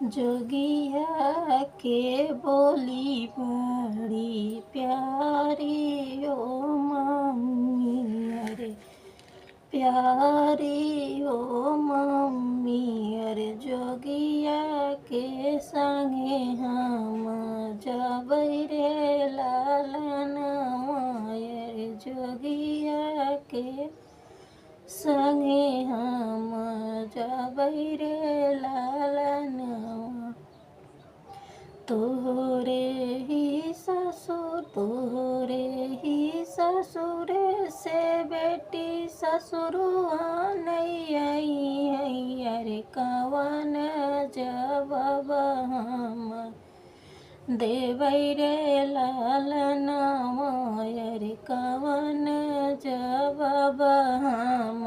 जोगिया के बोली बड़ी प्यारी ओ मम्मी अरे प्यारी ओ मम्मी अरे जोगिया के संगे हम जबै रे लालनवा अरे जोगिया के संगे हम जबै रे लालनवा। तोहरे ही ससुर से बेटी ससुरुआ नहीं आई अरे कवन जवाब हम देबै रे लालनवा अरे कवन जवाब हम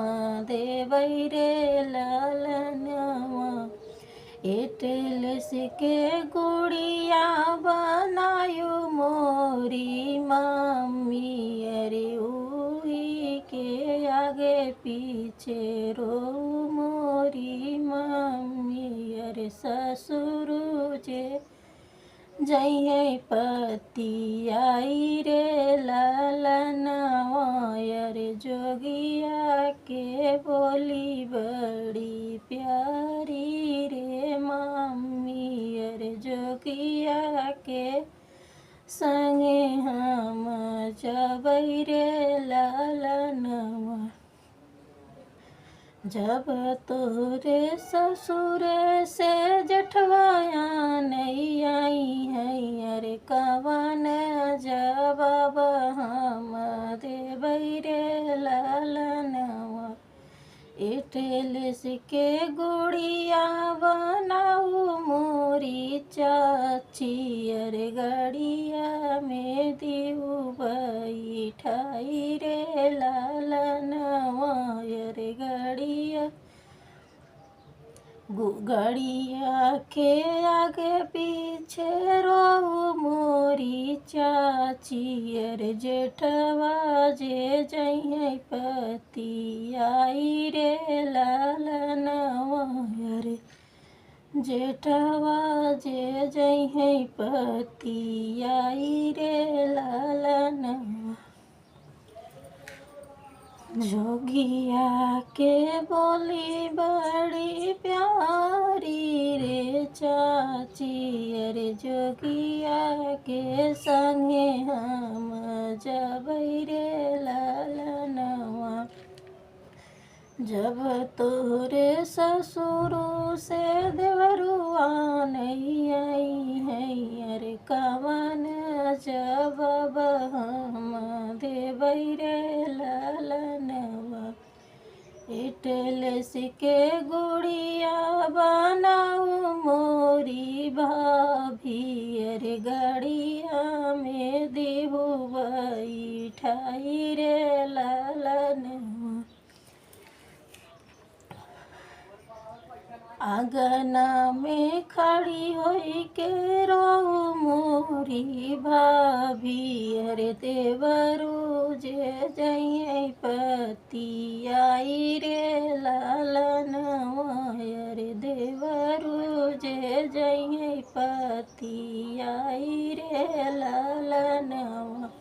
देबै रे लालनवा। एटलस के गुड़िया बनायो मोरी मम्मी अरे उही के आगे पीछे रो मोरी मम्मी अरे ससुर जे जइए पति आई रे लालनवा अरे जोगिया के बोली बड़ी प्यारी रे मम्मी अरे जोगिया के संगे हम जबै रे लालनवा। जब तोरे ससुर से जठवाया नहीं आई है अरे कवन जवाब हम देबै रे लालनवा। एटलस के गुड़िया बनाऊ मोरी चाची अरे गड़िया में दिऊ बैठाई रे लालनवा अरे गड़िया के आगे पीछे रो मोरी चाची अरे जेठवा जे जइए पति आई रे लालनवा अरे जेठवा जे जइए पति आई रे लालनवा। जोगिया के बोली बड़ी प्यारी रे चाची अरे जोगिया के संगे हम जबै रे लालनवा। जब तोरे ससुर से देवरुआ नहीं आई है अरे कवन जवाब हम देबै रे लालनवा। एटलस के गुड़िया बनाऊ मोरी भाभी अरे गड़िया में देहु बैठाई रे लालनवा। आंगना में खड़ी होई के रो मोरी भाभी अरे देवरू जे जइए पति आई रे लालनवा अरे देवरू जे जइए पति आई रे लालनवा।